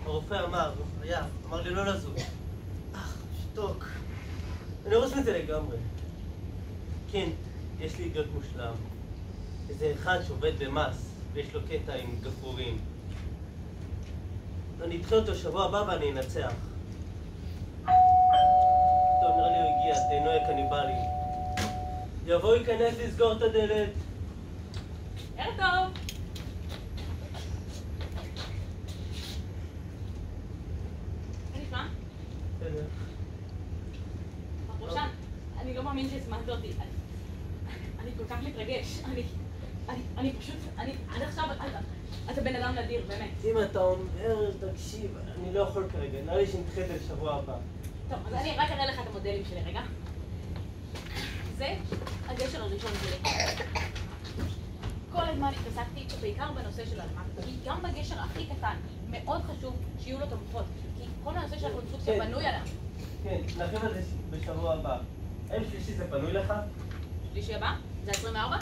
הרופא אמר לי לא לזוז. שתוק. אני רואה מזה לגמרי. כן, יש לי אידיוט מושלם. איזה אחד שעובד במס, ויש לו קטע עם גפרורים. אני אדחה אותו שבוע הבא ואני אנצח. טוב, נראה לי הוא הגיע, תהנו הקניבלים. יבוא, ייכנס לסגור את הדלת. ערב טוב. מה נשמע? בסדר. רושן, אני לא מאמין שהזמנת אותי. אני כל כך מתרגש. אני פשוט, עד עכשיו, אתה בן אדם נדיר, באמת. אם אתה אומר, תקשיב, אני לא יכול כרגע, נראה לי שנדחה את זה לשבוע הבא. טוב, אז אני רק אראה לך את המודלים שלי רגע. זה הגשר הראשון שלי. כל הזמן התעסקתי בעיקר בנושא של הלמ"ס, כי גם בגשר הכי קטן מאוד חשוב שיהיו לו תומכות, כי כל הנושא של הקונסטרוקציה בנוי עליו. כן, נרחיב על זה בשבוע הבא. האם שלישי זה פנוי לך? שלישי הבא? זה 24?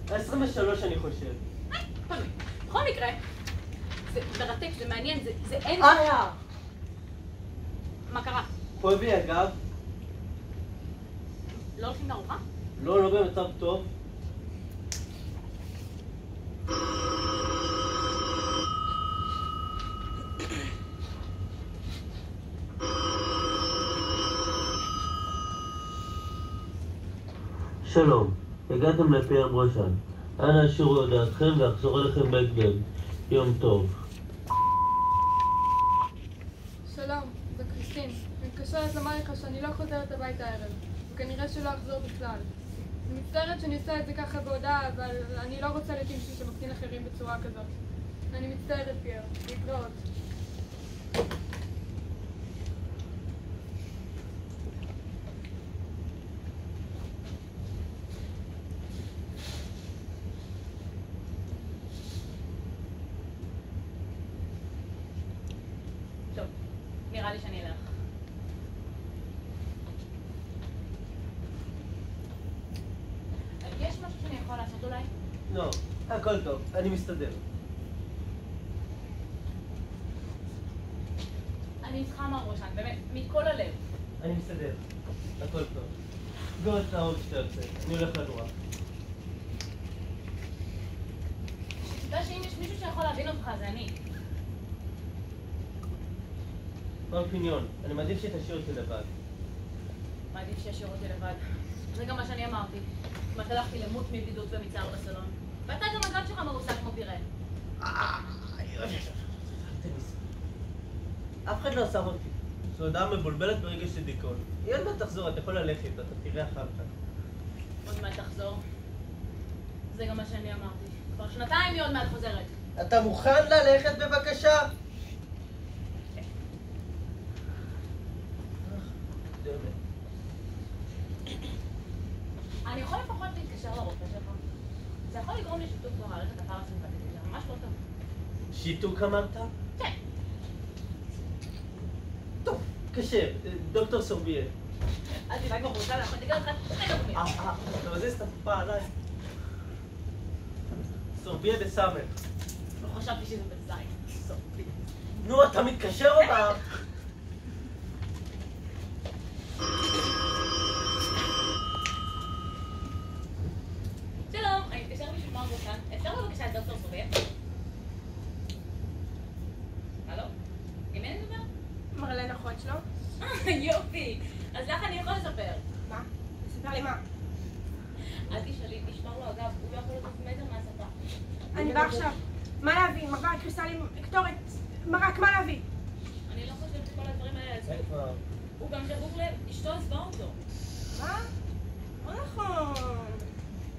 23 אני חושב. פנוי. בכל מקרה, זה מרתק, זה מעניין, זה אין... מה קרה? כואב לי הגב. לא הולכים לארוחה? לא במצב טוב. שלום, הגעתם לפייר ברושן. אנא השאירו הודעתכם ואחזור אליכם בהקדם. יום טוב. שלום, זה קריסטין. אני מתקשרת לומר לך שאני לא חוזרת הביתה הערב, וכנראה שלא אחזור בכלל. אני מצטערת שאני עושה את זה ככה בהודעה, אבל אני לא רוצה להיות עם מישהו שמקטין אחרים בצורה כזאת. אני מצטערת, פייר. להתראות. טוב, נראה לי שאני אלך. יש משהו שאני יכול לעשות אולי? לא, הכל טוב, אני מסתדר. אני איתך מר רושן, באמת, מכל הלב. אני מסתדר, הכל טוב. סגור את האור כשאתה יוצא, אני הולך לדורה. שתדע שאם יש מישהו שיכול להבין אותך, זה אני. מר פיניון, אני מעדיף שתשאיר אותי לבד. מעדיף שישאיר אותי לבד. זה גם מה שאני אמרתי. כמעט הלכתי למות מבדידות ומצער בסלון. ואתה גם הגב שלך מרוסק כמו פירה. אף אחד לא שם אותי. זו הודעה מבולבלת ברגע של דיכאון. היא עוד מעט תחזור, אתה יכול ללכת, אתה תראה אחר כך. עוד מעט תחזור. זה גם מה שאני אמרתי. כבר שנתיים היא עוד מעט חוזרת. אתה מוכן ללכת בבקשה? אני יכול לפחות להתקשר לרופא שלך. זה יכול לגרום לשיתוק במערכת הפרסימפטית, זה ממש לא טוב. שיתוק אמרת? כן. טוב, קשה, דוקטור סורביאל. אל תדאג בחוצה, אנחנו תיגע לך שני דקומים. אתה מזיז את הקופה עליי. סורביאל בסמל. לא חשבתי שזה בזין. סורביאל. נו, אתה מתקשר או מה? שלום, אני מתקשר בשביל מר רושן. אפשר בבקשה את דוקטור סורביאל? הלו? עם מי אני מדבר? מרלן אחות שלו? יופי! אז לך אני יכול לספר. מה? תספר לי מה? אל תשאלי, תשמר לו אגב, הוא לא יכול להיות מטר מהספה. אני בא עכשיו. מה להביא? מרק, קריסטלים, קטורת, מרק, מה להביא? אני לא חושבת שכל הדברים האלה יעזרו. הוא גם שבור לב, אשתו עזבה אותו. מה? לא נכון.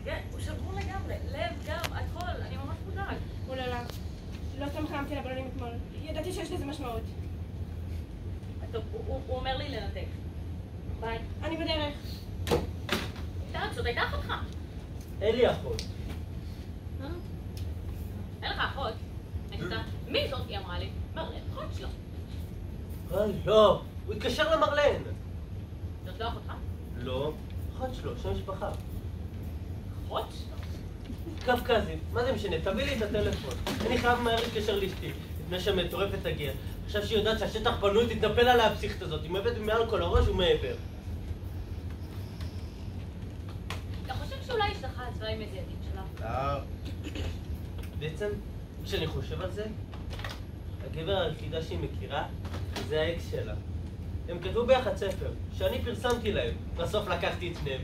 כן, הוא שבור לגמרי, לב, גב, הכל, אני ממש מודאג. אוללה, לא סתם חלמתי לבלונים אתמול. ידעתי שיש לזה משמעות. טוב, הוא אומר לי לנתק. ביי. אני בדרך. זאת הייתה אחותך. אין לי אחות. אין לך אחות? מי זאת? היא אמרה לי. מרלן, אחות שלו. לא, הוא התקשר למרלן. זאת לא אחותך? לא, אחות שלו, שם משפחה. אחות שלו? קווקזית, מה זה משנה? תביא לי את הטלפון. אני חייב מהר להתקשר לאשתי. לפני שהמטורפת תגיע. עכשיו שהיא יודעת שהשטח פנוי תתנפל עליה הפסיכית הזאת. היא מאבדת מעל כל הראש ומעבר. אתה חושב שאולי יש לך הצבעה עם איזה ידיד שלה? בעצם, כשאני חושב על זה, הגבר היחידה שהיא מכירה זה האקס שלה. הם כתבו ביחד ספר, שאני פרסמתי להם. בסוף לקחתי את שניהם.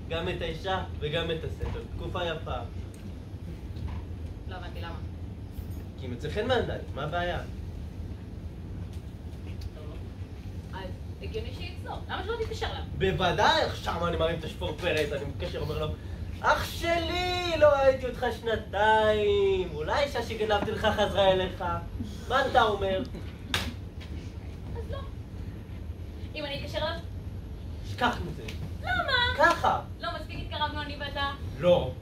גם את האישה וגם את הספר. תקופה יפה. לא הבנתי למה. כי היא מצא חן מהעיניים, מה הבעיה? אז הגיוני שיצלו. למה שלא תתקשר לה? בוודאי, שם אני מרים את השפורפרת, אני מתקשר, אומר לו, אח שלי, לא ראיתי אותך שנתיים, אולי אישה שגנבתי לך חזרה אליך, מה אתה אומר? אז לא. אם אני אתקשר לה? שכח מזה. למה? ככה. לא, מספיק התקרבנו אני ואתה. לא.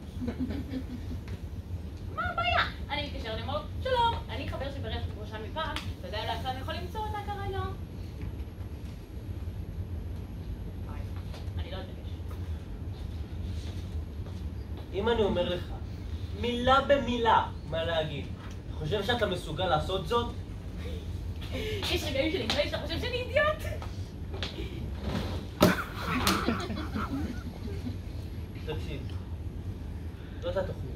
מה הבעיה? אני מתקשר, אני אומר, שלום, אני חבר שברך את ראשן מפעם, אתה יודע לאיפה אני יכול למצוא אותה כרגע? אני לא אתבקש. אם אני אומר לך, מילה במילה, מה להגיד, אתה חושב שאתה מסוגל לעשות זאת? יש רגעים שלי, נראה לי שאתה חושב שאני אידיוט? תקשיב, זאת התוכנית.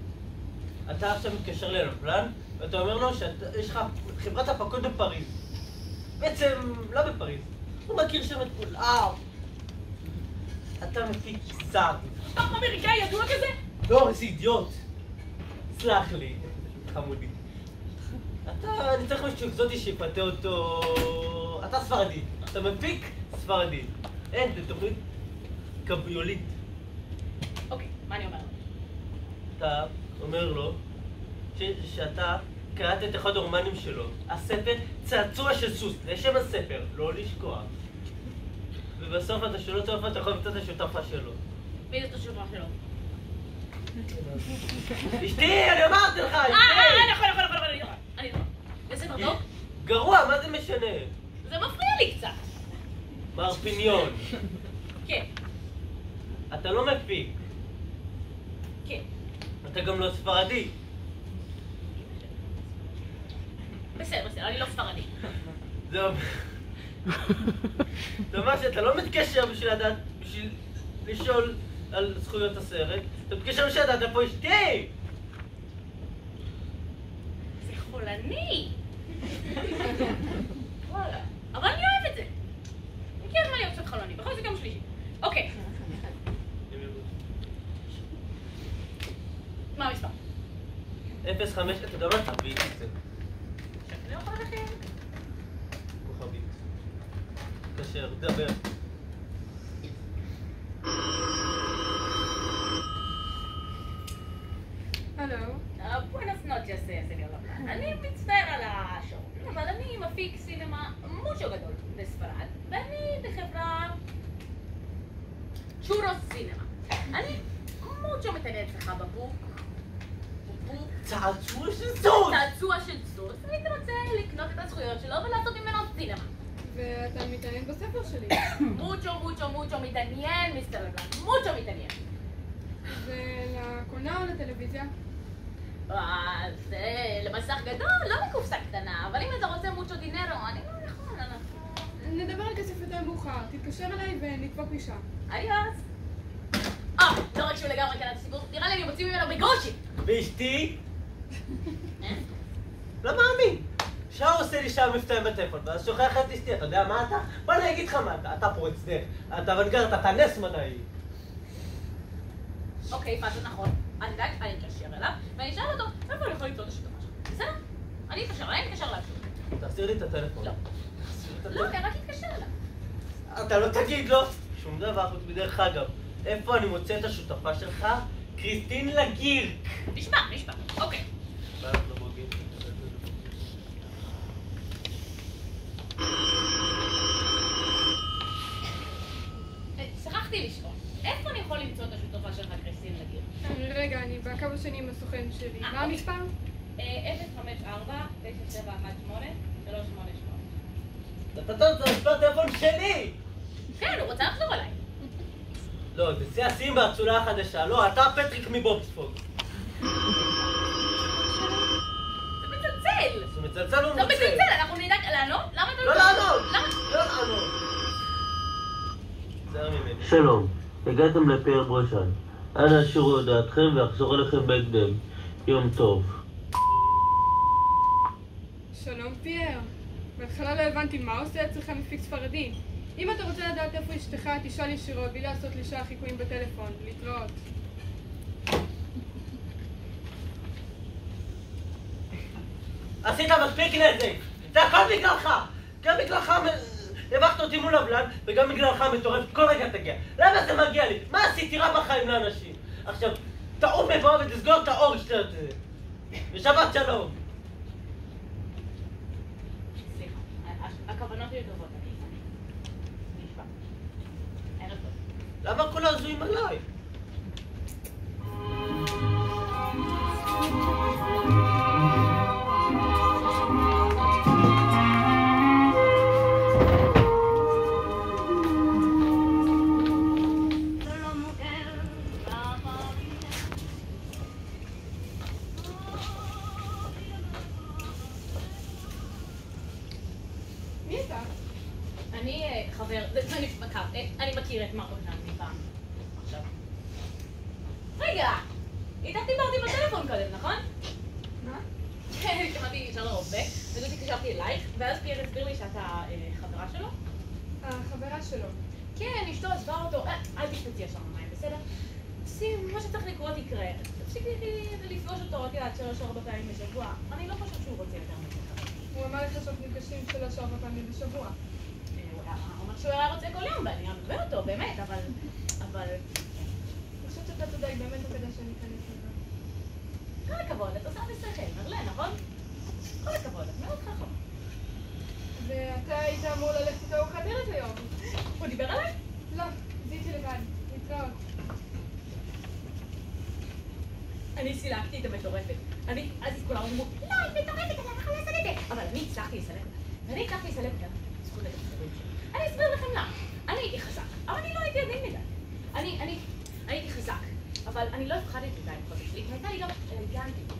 אתה עכשיו מתקשר לאלופלן, ואתה אומר לו שיש לך חברת הפקות בפריז. בעצם, לא בפריז. הוא מכיר שם את כולם. אתה מפיק זר. פעם אמריקאי ידוע כזה? לא, איזה אידיוט. סלח לי, חמודי. אני צריך משהו אקזוטי שיפתה אותו... אתה ספרדי. אתה מפיק ספרדי. אין, זה תוכנית קביולית. אוקיי, מה אני אומרת? אתה אומר לו שאתה קראת את אחד הרומנים שלו. הספר צעצוע של סוס, זה שם הספר, לא לשכוח. ובסוף אתה שואל אותו איפה אתה יכול למצוא את השותפה שלו. מי זאת השותפה שלו? אשתי, אני אמרתי לך, אשתי! נכון, אני נכון. זה ספר טוב? גרוע, מה זה משנה? זה מפריע לי קצת. מר פיניון, כן, אתה לא מפיק, כן. אתה גם לא ספרדי. בסדר, אני לא ספרדי. זה אומר שאתה לא מתקשר בשביל לדעת, בשביל לשאול על זכויות הסרט, אתה מתקשר בשביל לדעת איפה אשתי! זה חולני. וואלה. אבל אני אוהב את זה. כן, מה להיות קצת חולני, בכל זה גם שלישי. אוקיי. מה המספר? 05, אתה יודע מה? תביא את זה. אני לא יכולה לכם. כוכבית. תתקשר, תדבר. הלו? Buenas noches, señor Loplan. אני מצטער על השעון, אבל אני מפיק סינמה מושו גדול בספרד, ואני בחברה צ'ורוס סינמה. אני מושו מתעניין אצלך בבוק. צעצוע של סוס! צעצוע של סוס, והייתי רוצה לקנות את הזכויות שלו ולעשות ממנו סינמה. ואתה מתעניין בספר שלי. מושו מתעניין, מיסטר לופלן. מושו מתעניין. ולקולנוע או לטלוויזיה? אז למסך גדול, לא לקופסה קטנה, אבל אם אתה רוצה מוצ'ו דינרו, אני לא יכול, אנחנו... נדבר על כסף יותר מאוחר, תתקשר אליי ונדפוק משם. אדיוס. לא רק שהוא לגמרי קנה את הסיפור, נראה לי אני מוציא ממנו בגרושי. ואשתי? לא מאמין. שער עושה לי שער מבטאים בטלפון, ואז שוכח את אשתי, אתה יודע מה אתה? בוא אני אגיד לך מה אתה, אתה פורץ דרך, אתה אוונגרד, אתה נס מדעי. אוקיי, פשוט נכון. אני יודעת, אני אתקשר אליו, ואני אשאל אותו, איפה אני יכול למצוא את השותפה שלך? בסדר? אני אתקשר אליו שוב. תחזיר לי את הטלפון. לא. לא, אני רק אתקשר אליו. אתה לא תגיד לו שום דבר, חוץ מדרך אגב. איפה אני מוצא את השותפה שלך? קריסטין לגירק. נשמע, אוקיי. שכחתי לשאול, איפה אני יכול למצוא את השותפה שלך, קריסטין לגירק? רגע, אני בקו השני עם הסוכן שלי. מה המספר? 054-9718-388. אתה טוב, זה מספר טלפון שלי! כן, הוא רוצה לחזור אליי. לא, זה שיא השיאים באצולה החדשה. לא, אתה פטריק מבובספוג. זה מצלצל! זה מצלצל או לא מוצא? מצלצל, אנחנו נדאג לענות? למה אתה לא לענות! למה? לא לענות! זהר ממני. שלום, הגעתם לפייר ברשן. אנא השאירו הודעתכם ואחזור אליכם בהקדם. יום טוב. שלום פייר. בהתחלה לא הבנתי מה עושה אצלך מפיק ספרדי. אם אתה רוצה לדעת איפה אשתך, תשאל ישירות, בלי לעשות לי שעה חיקויים בטלפון. להתראות. עשית מספיק נזק! זה הכל בגללך! גם בגללך הבכת אותי מול הבלן, וגם בגללך מטורף, כל רגע תגיע. למה זה מגיע לי? מה עשיתי רע בחיים לאנשים? עכשיו, תעוף מפה ותסגור את האור שאתה יוצא. ושבת שלום! סליחה, הכוונות היו טובות, אני נשבע. ערב טוב. למה כל הזויים עליי? מי אתה? אני חבר, אני מכיר את מרקו כאן מפעם. עכשיו. רגע! איתך דיברתי בטלפון קודם, נכון? מה? כן, שמעתי ישר לרופא, ואז התקשרתי אלייך, ואז פייר הסביר לי שאתה חברה שלו. החברה שלו. כן, אשתו עזבה אותו, אל תשפצי ישר במים, בסדר? שים, מה שצריך לקרות יקרה. תפסיקי לפגוש אותו, את יודעת, 3-4 פעמים בשבוע. אני לא חושבת שהוא רוצה יותר מזה. הוא אמר לך שאנחנו נפגשים 3-4 פעמים בשבוע. הוא אומר שהוא היה רוצה כל יום, ואני ארבה אותו, באמת, אבל... אני חושבת שאתה צודק, באמת לא כדאי שאני אכנס לזה. כל הכבוד, את עושה בשכל, מרלה, נכון? כל הכבוד, את מאוד חכם. ואתה היית אמור ללכת איתו ארוחת ערב היום. הוא דיבר עליי? לא, זיהיתי לבד. להתראות. אני סילקתי את המטורפת. אז כולם אמרו, לא, היא מטורפת, אני לא יכולה לעשות את זה. אבל אני הצלחתי לסלק אותה. ואני הצלחתי לסלק אותה בזכות הגפרורים שלי. אני אסביר לכם למה. אני הייתי חזק, אבל אני לא הייתי עדין מדי. אני הייתי חזק, אבל אני לא הפחדתי מדי בחודש שלי, והייתה לי גם אלגנטית.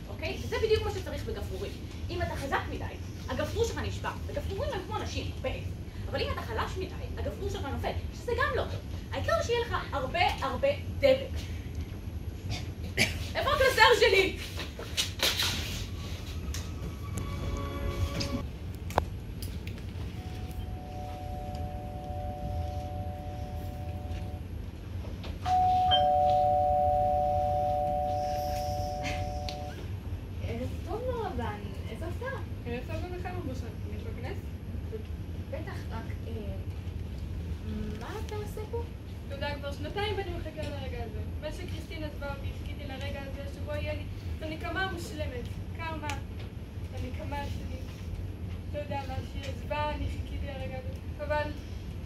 אוקיי? וזה בדיוק מה שצריך בגפרורים. אם אתה חזק מדי, הגפרור שלך נשבר. וגפרורים הם כמו אנשים, בעצם. אבל אם אתה חלש מדי, הגפרור שלך נופל, שזה גם לא טוב. העיקר שיהיה לך הרבה דבק. איפה הקלסר שלי? טוב מאוד, איזה הפתעה. איפה גם לכם בושן? יש בכנס? בטח, רק... מה אתה עושה פה? אתה יודע, כבר 2 ואני מחכה לרגע הזה. מאז שקריסטין עזבה אותי, חיכיתי לרגע הזה שבו יהיה לי את הנקמה המושלמת. קרמה, הנקמה שלי. אתה יודע מה, שהיא עזבה, אני חיכיתי לרגע הזה. אבל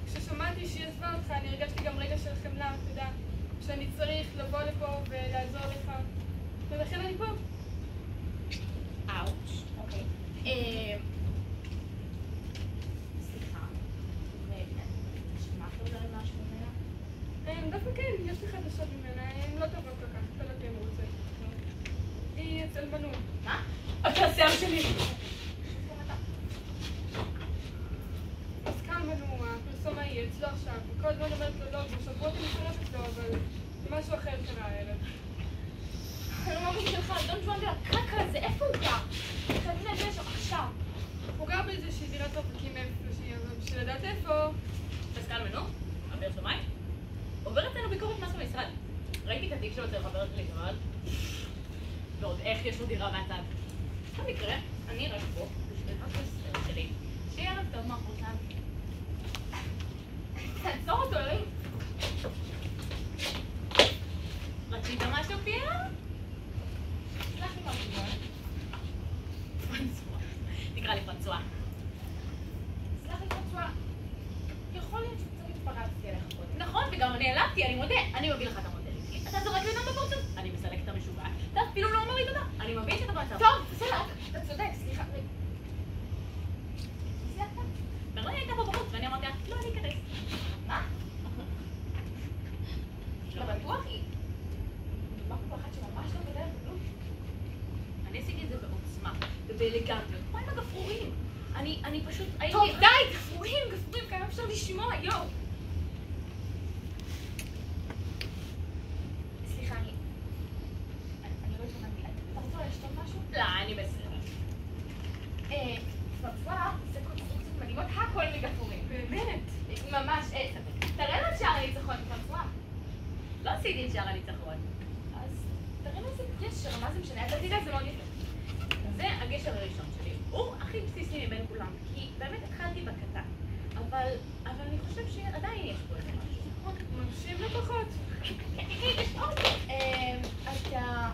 כששמעתי שהיא עזבה אותך, אני הרגשתי גם רגע של חמלה, אתה יודע, שאני צריך לבוא לפה ולעזור לך. ולכן אני פה. אאוץ', אוקיי. סליחה. שמעת עוד על משהו ממנה? דווקא כן, יש לי חדשות ממנה, הן לא טובות כל כך, אתה לא תהיה מרוצה. היא אצל מנור. מה? הקלסר שלי! אז כאן מנור, הפרסומה היא אצלו עכשיו, וכל הזמן אומרת לו לא, כבר שבועות אני מצטרפת לו, אבל משהו אחר קרה הערב. אני לא מבין שלך, דון ג'ואן דה הקקה הזה, איפה הוא גר? חייבים להגיע שם עכשיו. הוא גר באיזושהי דירת אופקים איפושהי, אבל בשביל לדעת איפה... פסקל מנור? הבאר שמיים? עובר אצלנו ביקורת מס במשרד. ראיתי את התיק שלו אצל חבר שלי גמל. ועוד איך יש לו דירה מהצד. במקרה, אני רק פה, בשביל הקלסר שלי. שיהיה ערב טוב מהחוצן. תעצור אותו, אלוהים. רצית משהו, פייר? סלח לי משהו, פרנסואה. תקרא לי פרנסואה. סלח לי פרנסואה. יכול להיות שקצת התפרצתי עליך קודם. נכון, וגם נעלבתי, אני מודה. אני מביא לך את המודלים. אתה זורק לי אותם בפרצוף. אני מסלק את המשוגע. אתה אפילו לא אומר לי תודה. אני מבין שאתה במצב. טוב, בסדר, אתה צודק, סליחה. סיימת? מרלה הייתה פה בחוץ, ואני אמרתי לה, לא, אני אכנס. מה? לא בטוח היא. מדובר פה אחת שממש לא בדרך כלום. אני עשיתי את זה בעוצמה ובאלגנטיות. אני פשוט... טוב, די! גפרורים, כמה אפשר לשמוע, יואו! סליחה, אני לא התכוננתי. אתה רוצה לשתות משהו? לא, אני בסדר. צבצבה, זה קונסטרוקציות מדהימות, הכל מגפרורים. באמת? ממש, תראה לו את שער הניצחון, צבצבה. לא עשיתי את שער הניצחון. אז תראה לו איזה גשר, מה זה משנה? אתה תדע, זה מאוד יפה. זה הגשר הראשון שלי. הוא הכי בסיסי מבין כולם, כי באמת התחלתי בקטן. אבל אני חושב שעדיין יש פה איזה משהו. מרשים לפחות. יש עוד. אתה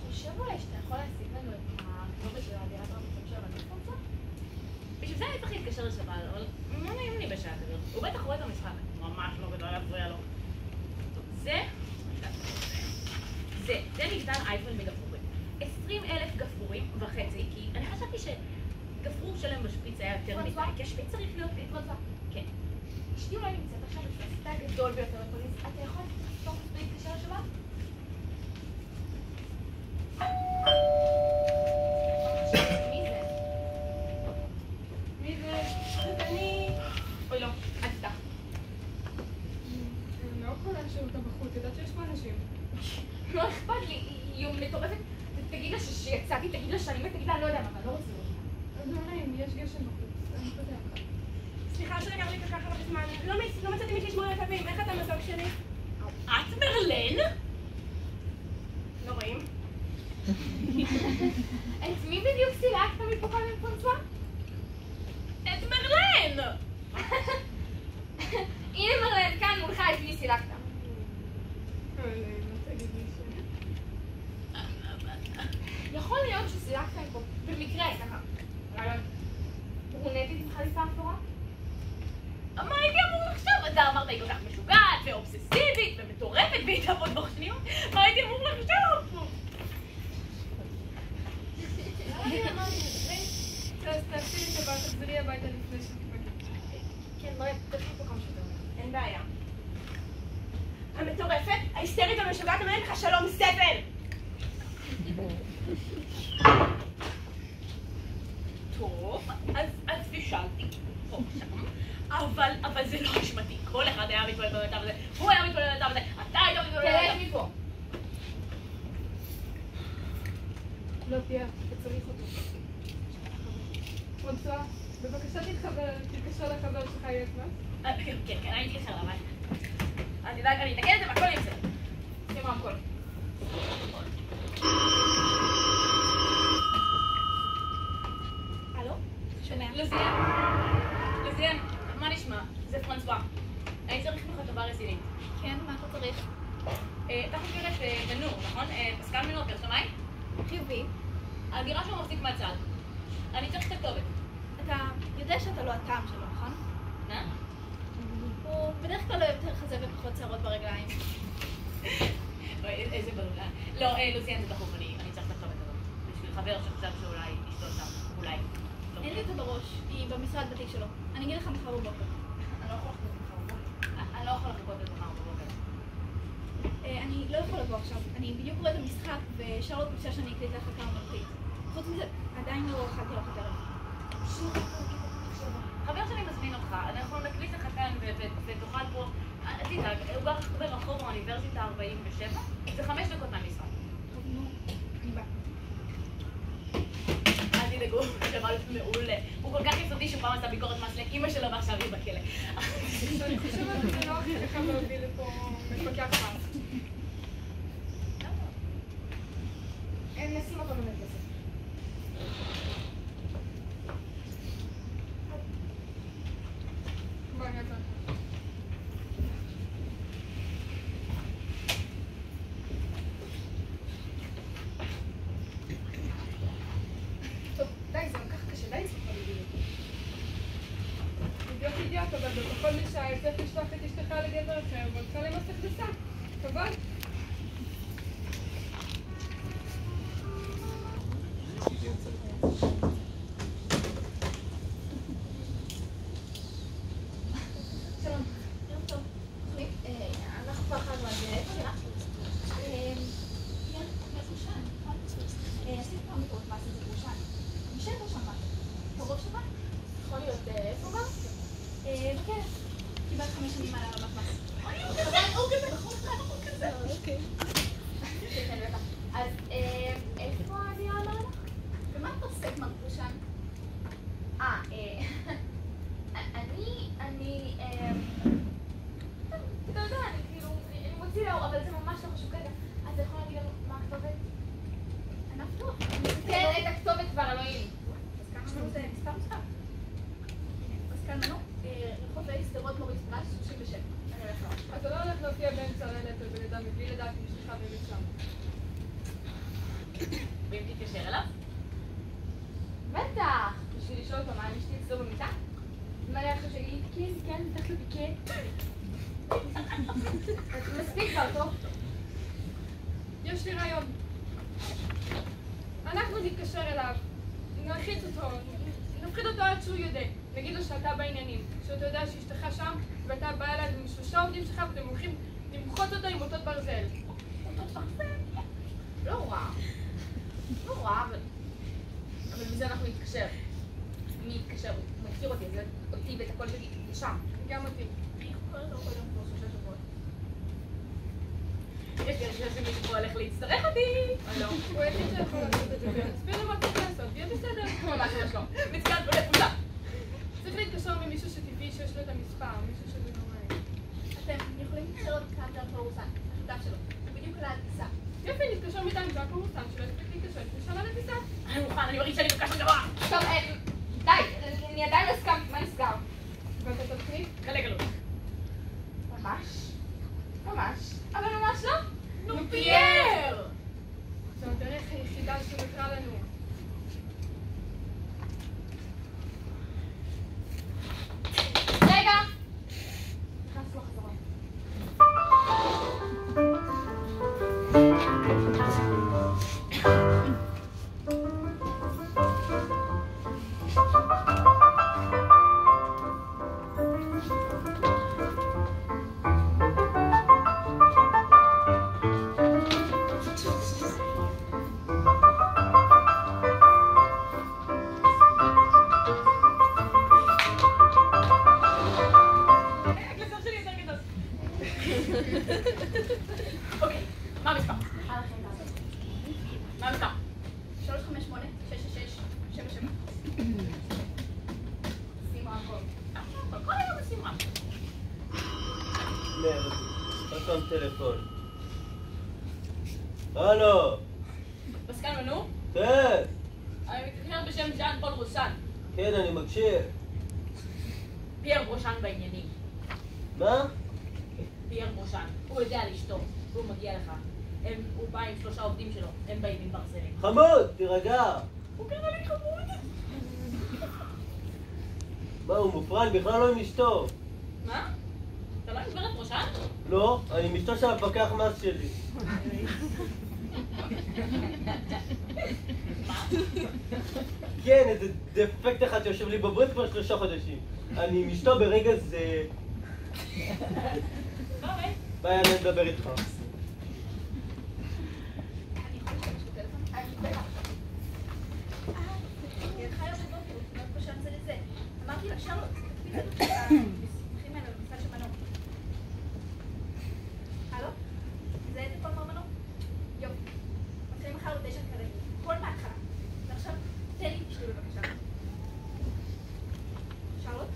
חושב אולי שאתה יכול להשיג לנו את הכתובת של הדירת הרביצים של המקפוצה? בשביל זה אני צריך להתקשר לשבל, אבל לא נעים לי בשעה כזאת. הוא בטח רואה את המשחק. ממש לא גדול להפריע לו. זה מגדל אייפל מגפרורים. 20,000 גפרורים וחצי, כי אני חשבתי שגפרור שלם בשפיץ היה יותר מדי, כי השפיץ צריך להיות צבצבה. כן. אשתי אולי נמצאת עכשיו בפסטה הגדול ביותר בפוליס. אתה יכול לחתוך ולהתקשר לשבת? מי זה? אני... אוי לא, אל תפתח. אני לא יכולה להשאיר אותה בחוץ, יודעת שיש פה אנשים. לא אכפת לי, היא מטורפת. תגיד לה שיצאתי, תגיד לה שאני תגיד לה, אני לא יודע מה, אבל לא רוצה לראות. לא נעים, יש גשם בחוץ, אני פותח. סליחה שלקח לי כל כך הרבה זמן. לא מצאתי מי שישמור על הקווים, איך אתה המזוג שלי? את מרלן? לא רואים. את מי בדיוק סילקת מפה כאן מפרצה? את מרלן! הנה מרלן, כאן מולך את מי סילקת. יכול להיות שסילקת מפה, במקרה, ככה. רעיון. ברונטית עם חליפה אפורה? מה הייתי אמור לחשוב? אתה אמרת היא כל כך משוגעת ואובססיבית ומטורפת והיא תעבוד בחשניות? מה הייתי אמור לחשוב? אז תעשי לי טובה, תחזרי הביתה לפני שתפגעי. כן, בואי, תתחיל פה כמה שיותר. אין בעיה. המטורפת, ההיסטרית המשוגעת אומרת לך שלום סבל! טוב, אז פישלתי פה שם, אבל זה לא אשמתי. כל אחד היה מתמודד במצב הזה, הוא היה מתמודד במצב הזה, אתה היית מתמודד במצב הזה. תלך מפה. לא תהיה, אתה צריך אותו. פרנסואה, בבקשה תתקשר לחבר שלך יסמן. כן, אני אתקשר לה, אל תדאג, אני אתקן את זה והכל יצא. שימו הכל. הלו? שומע? לוזיאן, מה נשמע? זה פרנסואה. אני צריך ממך טובה רצינית. כן, מה אתה צריך? אתה חוקרת מנור, נכון? פסקל מנור, פרסומאי? חיובי. הדירה שלו מחזיק מהצד. אני צריך את הכתובת. אתה יודע שאתה לא הטעם שלו, נכון? מה? הוא בדרך כלל לא יותר חזה ופחות שערות ברגליים. איזה בלולה. לא, לוזיאן זה דחוף, אני צריך את הכתובת הזאת. בשביל חבר שחשב שאולי אשתו שם, אולי. אין לי את זה בראש, היא במשרד בתיק שלו. אני אגיד לך מחר בבוקר. אני לא יכול לחכות את מחר בבוקר. אני לא יכול לבוא עכשיו. אני בדיוק רואה את המשחק ושרלוט ביקשה שאני אקליט לך כמה מרחית. חוץ מזה, עדיין לא אכלתי לך את ערב. חבר שלי מזמין אותך, אנחנו נקליט לך כאן ותאכל פה. אל תדאג, הוא גר ברחוב האוניברסיטה 47, זה 5 דקות מהמשרד. טוב, נו, אני באה. אל תדאגו, שבל מעולה. הוא כל כך יסודי שפעם עשה ביקורת מס לאמא שלו ועכשיו היא בכלא. אני חושבת שזה לא הכי חכם להביא לפה מפקח מס. נשים אותו במרכזת. בואי נעצר. טוב, די, זה כל כך קשה, די לצחוק בדיוק. אידיוט, אבל בכל משעה צריך לשלוח את אשתך לגבר אחר ולצא למס הכנסה. כבוד. שלום. יום טוב. אנחנו כבר חזרו על זה. איפה נראה? ירושלים, נכון? עשיתי פעם ביקורת מס את ירושלים. נשאר שם משהו. קרוב שבת? כן. קיבל 5 שנים על המחמס. הוא כזה, נכון? אוקיי. כן, בטח. אז איפה הדירה אמרנו? ומה אתה עוסק, מר פרושן? אתה יודע, אני מוציא לאור, אבל זה ממש לא חשוב כרגע. אז אתה יכול להגיד לנו מה הכתובת? ענף טוב. כן, את הכתובת כבר, אלוהים. אז כמה מנו זה מספר מספר? אז כאן מנו, רחוב העיר שדרות מוריס פרס 37. אני הולך לראות. אתה לא הולך להופיע באמצע הלילה אצל בן אדם מבלי לדעת אם אשתך באמת שם. ואם תתקשר אליו? בטח! בשביל לשאול אותו מה, אם אשתי אצלו במיטה? מה היה לך שיגיד, כן, תכף כן. מספיק כבר, טוב? יש לי רעיון. אנחנו נתקשר אליו, נלחיץ אותו, נפחיד אותו עד שהוא יודע. נגיד לו שאתה בעניינים, שאתה יודע שאשתך שם, ואתה בא אליו עם 3 עובדים שלך ואתם הולכים למחות אותו עם אותות ברזל. אותו תפרסם? לא רע, אבל מזה אנחנו נתקשר. מי יתקשר? הוא מכיר אותי, זה אותי ואת הכל שלי שם. גם אותי. איך הוא קורא לו קודם כבר 3 שבועות? יש לי רשימה שמישהו פה הולך להצטרך אותי. לא. הוא היחיד שיכול לעשות את זה, תסביר לו מה צריך לעשות, יהיה בסדר. ממש לא. מצוין, כולה. צריך להתקשר ממישהו שטבעי שיש לו את המספר, מישהו שזה נורא. אתם יכולים להתקשר לו בקו דרך פרוסן, השותף שלו. הוא בדיוק עלה על טיסה. יופי, נתקשר מטעם זה הקומוסן שלו, הספיק להתקשר, נשאלה לטיסה. אני מוכן, אני מרגיש שאני בקשר גבוה. טוב, די, אני עדיין לא הסכמתי, מה נסגר? ואתה תתחיל? גלות. ממש, אבל ממש לא. נו פייר! זו הדרך היחידה שנותרה לנו. רגע! נכנס לו חזרה. אוקיי, מה המספר? מה המספר? 358-666-77. שימו הכל. כל היום עושים רע. עוד פעם טלפון. הלו! פסקל מנו? כן! אני מתקשר בשם ז'אן פול רוסן. כן, אני מקשיב. פייר ברושן בעניינים. מה? פייר ברושן. הוא יודע לשתות, והוא מגיע לך. הוא בא עם 3 עובדים שלו, הם באים עם ברזלים. חמוד, תירגע. הוא קרא לי חמוד. מה, הוא מופרן? בכלל לא עם אשתו. מה? אתה לא עם גברת ברושן? לא, אני עם אשתו של הפקח מס שלי. כן, איזה דפקט אחד שיושב לי בברית כבר 3 חודשים. אני עם אשתו ברגע זה... ביי, אני אדבר איתך. אני יכולה להשתמש בטלפון? בטח. היא הלכה היום בבוקר, הוא מאוד פשן זה לזה. אמרתי לה, שרלוט, תקפיץ את המסמכים האלה במשרד של מנו. הלו? זה איזה כל מר מנו? יופי. מתחילים מחר ב9 כרגע. כל מההתחלה. ועכשיו, תן לי תשתי בבקשה. שרלוט?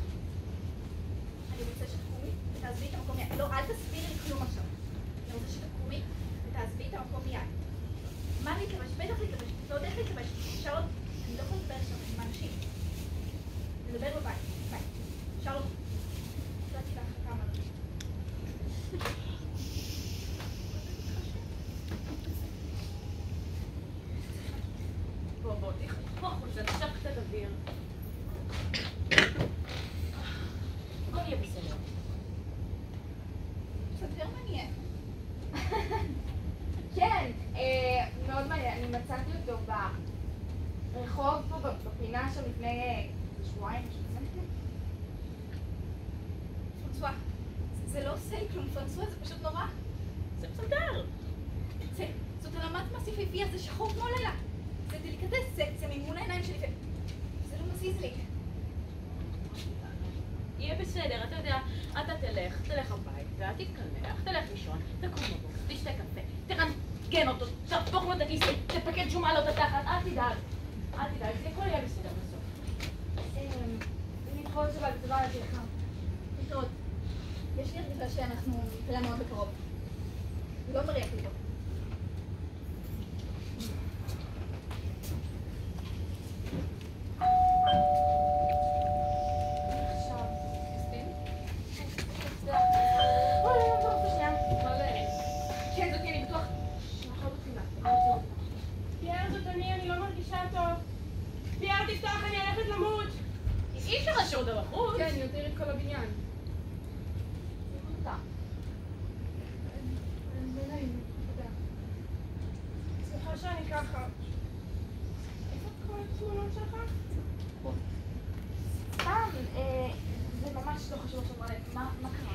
אני רוצה שתקומי ותעזבי את המקום מיד. לא, אל תסבירי לי כלום עכשיו. אני רוצה שתקומי ותעזבי את המקום מיד. מה להתלבש? בטח להתלבש. ועוד איך להתלבש. שרלוט, אני לא יכולה לדבר עכשיו עם האנשים. נדבר בבית. ביי. שרלוט. נתתי לך כמה אנשים. בוא, תחפוך חוצה, תשב קצת אוויר. הכל יהיה בסדר. ספר מעניין. כן, מאוד מעניין. אני מצאתי אותו ברחוב פה, בפינה שם לפני שבועיים. פרנסואה, זה לא עושה לי כלום, פרנסואה, זה פשוט נורא. זה מסדר. זאת עלמת מס יפהפייה, זה שחור כמו לילה. זה דליקטס, זה מימון העיניים שלי. זה לא מזיז לי. יהיה בסדר. בסדר, אתה יודע, אתה תלך הביתה, תתקלח, תלך לישון, תקום בבוקר, תשתה קפה, תרנגן אותו, תהפוך לו את הכיסא, תפקד שומה לו את התחת, אל תדאג, זה הכל יהיה בסדר בסוף. להתראות שבת, תודה על השיחה. להתראות. יש לי הרגשה שאנחנו נתראה מאוד בקרוב. לא מריח לי טוב. כן, יותר את כל הבניין. סליחה שאני ככה. איפה כל התמונות שלך? סתם, זה ממש לא חשוב עכשיו עליי. מה קרה?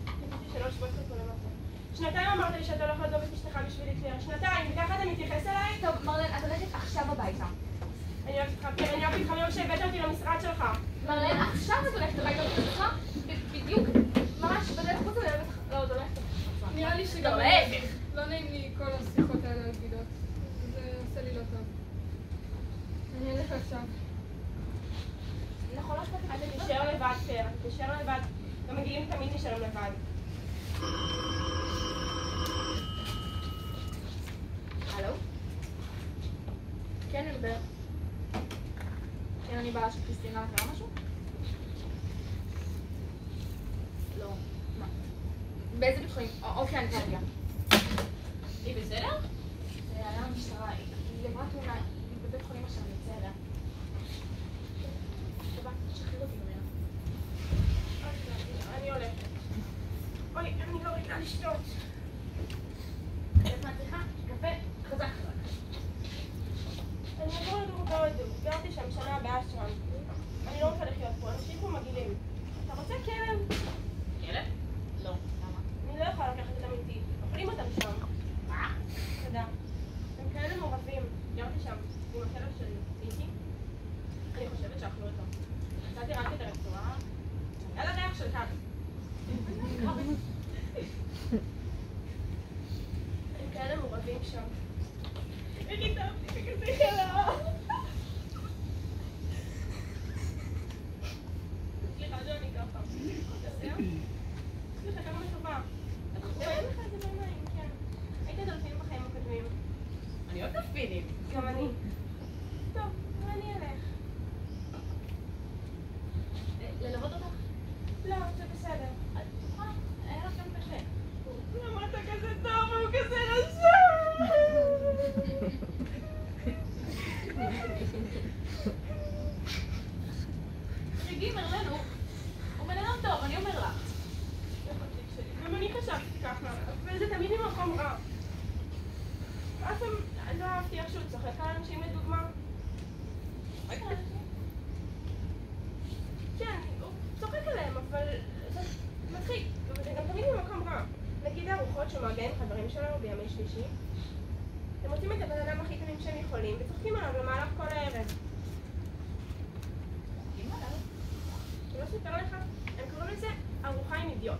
חשבתי שלא שבועת פה למטה. שנתיים אמרת לי שאתה הולך לעזוב את אשתך בשבילי קלייר. שנתיים, וככה אתה מתייחס אליי? טוב, מרלן, את הולכת עכשיו הביתה. אני אוהבת אותך, קלייר, אני אוהבת אותך מיום שהבאת אותי למשרד שלך. מרלן, עכשיו את הולכת הביתה אותך? בדיוק, ממש בדרך כלל אני אוהבת אותך. לא, את הולכת. נראה לי שגם... להפך. לא נעים לי כל השיחות האלה על גידות. זה עושה לי לא טוב. אני אלך עכשיו. נכון, לא אכפת לי. אתה תישאר לבד, קלייר, אתה תישאר לבד. גם מגיעים תמיד נשארים לבד. הלו? כן, אלבר. כן, אני באה שקריסטינה קרה משהו? לא. מה? באיזה בית חולים? אוקיי, אני כבר אגיע. היא בסדר? זה היה המשטרה, היא עברה תאונה, היא בבית חולים עכשיו, אני אצא אליה. טובה, תשחרר אותי ממנה. אני הולכת. אוי, אני לא רגילה לשתות. את מצליחה? קפה? חזק. אני אעבור לגור בהודו, גרתי שם שנה באשרם. אני לא רוצה לחיות פה, אנשים פה מגעילים. אתה רוצה כלב? כלב? לא. למה? אני לא יכולה לקחת אותם איתי. אוכלים אותם שם. מה? תודה. הם כאלה מעורבים. גרתי שם עם הכלב שלי. איתי? אני חושבת שאכלו אותו. מצאתי רק את הרצועה. היה לה ריח של כף. הם כאלה מעורבים שם. איך התאהבתי בכזה חלה. סליחה שאני ככה. בסדר? סליחה, כמה טובה. אין לך את זה בעיניים, כן. היית דולפין בחיים הקודמים. אני אוהבת דולפינים. גם אני. טוב, אני אלך. ללוות אותך? לא, זה בסדר. את בטוחה? היה לך גם קשה. למה אתה כזה טוב והוא כזה רשע? תגידי, מרלן, הוא בן אדם טוב, אני אומר לך. גם אני חשבתי ככה, אבל זה תמיד ממקום רע. אף פעם לא אהבתי איך שהוא צוחק על אנשים לדוגמה. רגע, כן, הוא צוחק עליהם, אבל זה מצחיק, וזה גם תמיד ממקום רע. נגיד הארוחות שהוא מארגן עם חברים שלו בימי שלישי. הם מוצאים את הבן אדם הכי טובים שהם יכולים וצוחקים עליו במהלך כל הערב. אני לא אספר לך, הם קוראים לזה ארוחה עם אידיוט.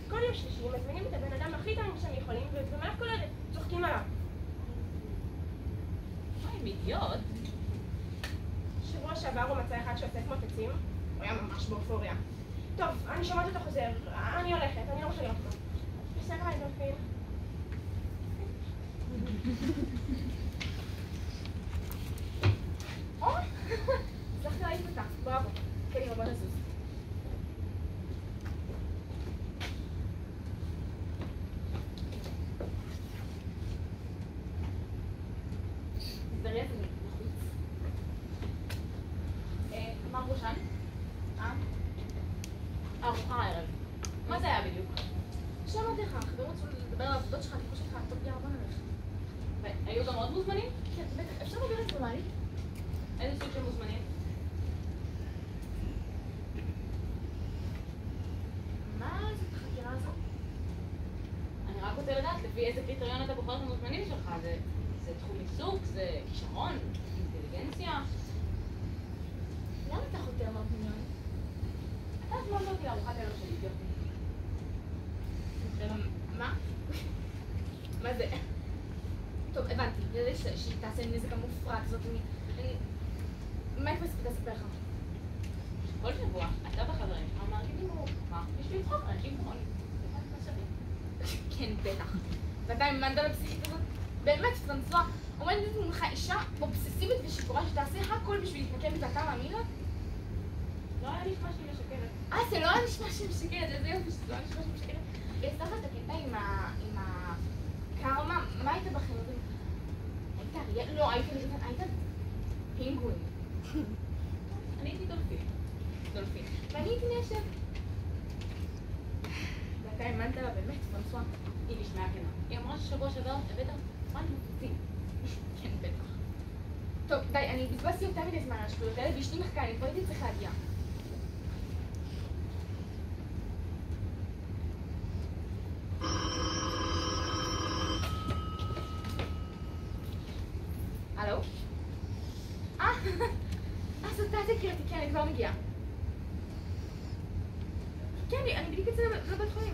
כל יום שלישי הם מזמינים את הבן אדם הכי טובים שהם יכולים ובמהלך כל הערב צוחקים עליו. מה עם אידיוט? שבוע שעבר הוא מצא אחד שאוסף מוצצים, הוא היה ממש באופוריה. טוב, אני שומעת אותו חוזר, אני הולכת, אני לא רוצה להיות פה. בסדר, אני דולפין. או! הצלחתי להעיף אותה, בראבו. קדימה, בוא נזוז. תסדרי את זה מחוץ. מר גושן? ארוחה הערב. מה זה היה בדיוק? שמעתי לך, חברים רצו לדבר על העבודות שלך, טיפוש שלך, טוב, יאללה, בוא נלך. והיו גם עוד מוזמנים? כן, בטח, אפשר להעביר את זה במעלית? איזה סוג של מוזמנים? מה זאת החקירה הזאת? אני רק רוצה לדעת לפי איזה קריטריון אתה בוחר את המוזמנים שלך. זה תחום עיסוק? זה כישרון? אינטליגנציה? למה אתה חותר מהפניון? אתה אתמול לא אותי לארוחת הערב שלי, אידיוטים. מה? מה זה? טוב, הבנתי. ידעתי שהיא תעשה לי נזק המופרע כזאת. מה היא מספיק לספר לך? כל שבוע, אתה בחברים שלך מארגנים ארוחה בשביל לצחוק אנשים כמוני. כן, בטח. ואתה האמנת לפסיכית הזאת? באמת, פרנסואה, עומדת מולך אישה אובססיבית ושיכורה שתעשה הכל בשביל להתנקם ואתה מאמין לה? לא היה נשמע שהיא משקרת. זה לא היה נשמע שהיא משקרת, איזה יופי שזה לא היה נשמע שהיא משקרת. היא עשתה לך את הקטע עם הקרמה, מה היית בחינוך? היית אריה? לא, היית פינגווין. אני הייתי דולפין. ואני הייתי נשק. ואתה האמנת לה באמת, פרנסואה? היא נשמעה כנה. היא אמרה ששבוע שעבר הבאת פרנט מוצצים. כן, בטח. טוב, די, אני בזבזתי יותר מדי זמן על השטויות האלה ואשתי מחכה, אני כבר הייתי צריך להגיע. הלו? זאת את הכרתי, כן, אני כבר מגיעה. כן, אני בדיוק יצא לבית חולים.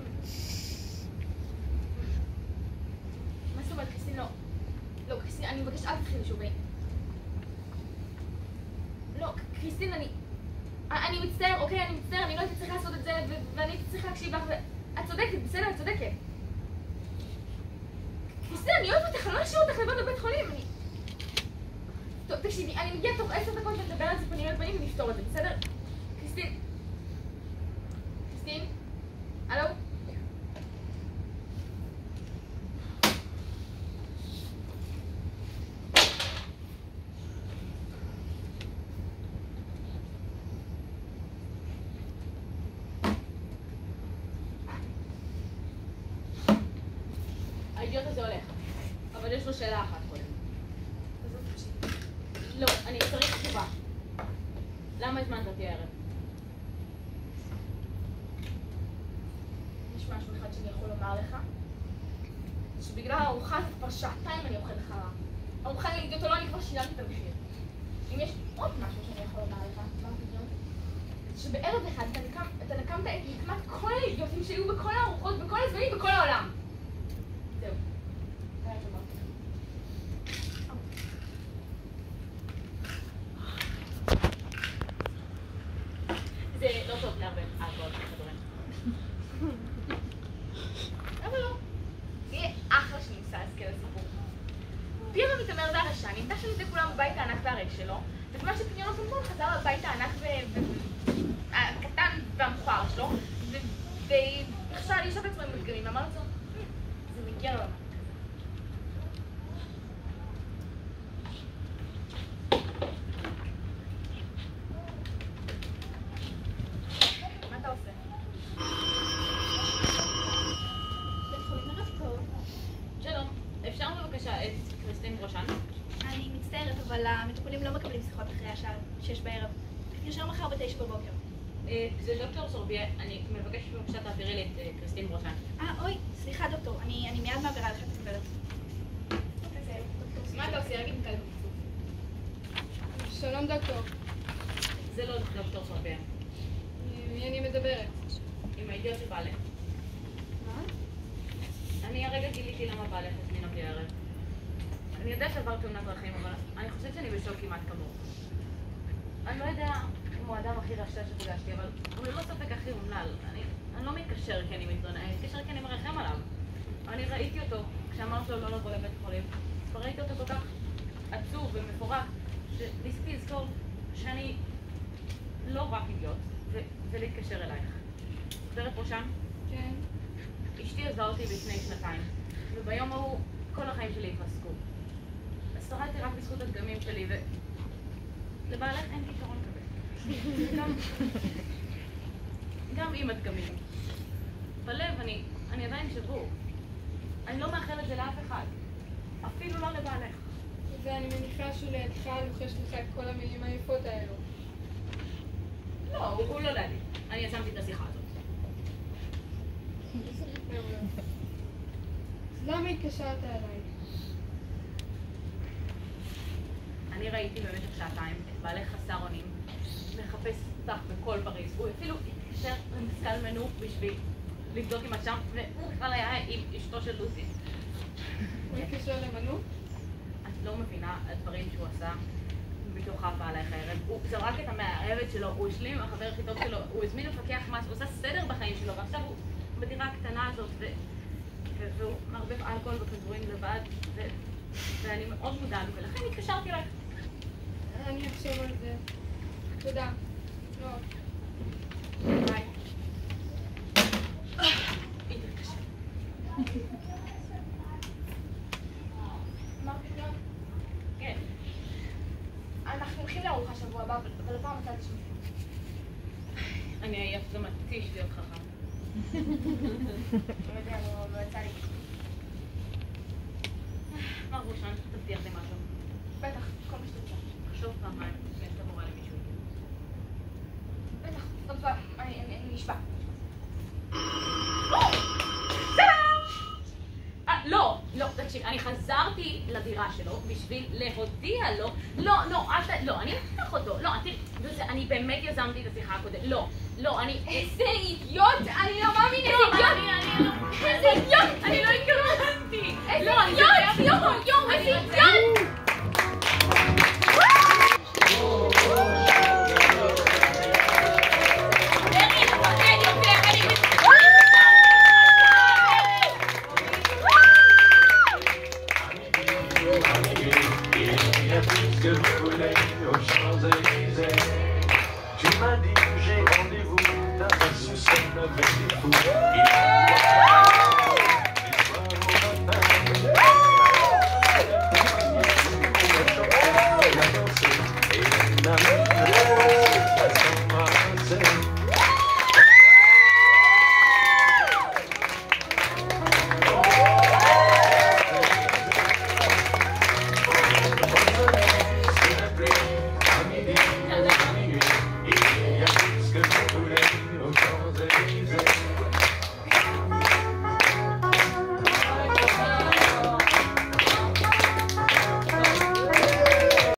מה זאת אומרת, קריסטין? לא. לא, קריסטין, אני מבקש, אל תתחילי שוב. לא, קריסטין, אני מצטער, אוקיי? אני מצטער, אני לא הייתי צריכה לעשות את זה, ואני הייתי צריכה להקשיב לך, את צודקת, בסדר, את צודקת. קריסטין, אני אוהבת אותך, אני לא אשאיר אותך לבד בבית חולים. טוב, תקשיבי, אני מגיעה תוך 10 דקות ונדבר על זה פנים אל פנים ונפתור את זה, בסדר? קריסטין? קריסטין? הלו? האידיוט הזה הולך, אבל יש לו שאלה אחת קודם. לא, אני צריך תשובה. למה הזמנת אותי הערב? יש משהו אחד שאני יכול לומר לך? שבגלל הארוחה הזאת כבר שעתיים אני אוכל לך רע. ארוחה לאידיוט או לא, אני כבר שילמתי את המחיר. אם יש עוד משהו שאני יכול לומר לך, מה פתאום? שבערב אחד אתה נקמת את נקמת כל האידיוטים שהיו בכל הארוחות, בכל הזמנים, בכל העולם. זהו. זה היה טובה. זה לא טוב להרבה אלכוהול בכדורים. אבל לא. זה יהיה אחלה שנמצא להזכיר לסיפור. פירה מתעמר והרשע נמצא שם את כולם בבית הענק והריק שלו, וכמה שפניון הפונפון חזר לבית הענק הקטן והמכוער שלו, ועכשיו אני ישב עצמו עם מדגמים, ואמר לו, זה מגיע לו. מה אתה עושה? בית חולים ערב טוב. שלום, אפשר בבקשה את קריסטין ברושן? אני מצטערת, אבל המטופלים לא מקבלים שיחות אחרי השעה 6 בערב. נשאר מחר ב9 בבוקר. זה דוקטור סורביה, אני מבקשת בבקשה תעבירי לי את קריסטין ברושן. אוי, סליחה דוקטור, אני מיד מעבירה לך את הגברת. מה אתה עושה? רגע נתקל. שלום דוקטור, זה לא דוקטור סורביה, מי אני מדברת? עם האידיוט של בעלך. מה? אני הרגע גיליתי למה בעלך הזמין אותי הערב. אני יודעת שעבר תאונת דרכים, אבל אני חושבת שאני בשוק כמעט כמוהו. אני לא יודע אם הוא האדם הכי רשע שפגשתי, אבל הוא ללא ספק הכי אומלל. אני לא מתקשר כי אני מתלונן, אני מתקשר כי אני מרחם עליו. אני ראיתי אותו כשאמרת לו לא לבוא לבית חולים. וראיתי אותו כל כך עצוב ומפורק, שניסיתי לזכור שאני לא רק אידיוט, ולהתקשר אלייך. גברת ברושן? כן. אשתי עזבה אותי לפני 2 וביום ההוא כל החיים שלי התרסקו. אז שרדתי רק בזכות הדגמים שלי, ולבעלך אין כישרון כזה. גם עם הדגמים. בלב אני עדיין שבור. אני לא מאחלת זה לאף אחד. אפילו לא לבעלך. ואני מניחה שהוא לידך לוחש לך את כל המילים היפות האלו. לא, הוא לא לידי. אני יזמתי את השיחה הזאת. אז למה התקשרת אליי? אני ראיתי במשך 2 את בעלך חסר אונים מחפש אותך בכל פריז. הוא אפילו התקשר למזכ"ל מנו בשביל לבדוק אם את שם, והוא בכלל היה עם אשתו של לוסי. הוא התקשר למנו? את לא מבינה הדברים שהוא עשה בתוך אהבה עלייך הערב. הוא זרק את המאהבת שלו, הוא השלים עם החבר הכי טוב שלו, הוא הזמין מפקח מס, הוא עושה סדר בחיים שלו, ועכשיו הוא בדירה הקטנה הזאת, והוא מערבב אלכוהול וכדורים לבד, ואני מאוד מודעת, ולכן התקשרתי אליך. אני אחשוב על זה. תודה. לא. ביי. היא תתקשר. אמרת פתאום? כן. אנחנו הולכים לארוחה שבוע הבא, אבל הפעם מצאתי שמפים. אני עייף, זה מתיש להיות חכם. לא יודע, לא יצא לי. מר גושן, תבטיח לי משהו. בטח, כל מה שתרצה. חשוב פעמיים, לפני שאתה מורה למישהו. בטח, עוד פעם, אני נשבע. לא, תקשיב, אני חזרתי לדירה שלו בשביל להודיע לו, לא, אני אתך אותו, לא, אני באמת יזמתי את השיחה הקודמת, לא, אני... איזה אידיוט! אני לא מאמין, איזה אידיוט! איזה אידיוט! אני לא התכוונתי! איזה אידיוט! יואו, איזה אידיוט! Tu m'as dit j'ai rendez-vous dans un sous-sol avec des fous.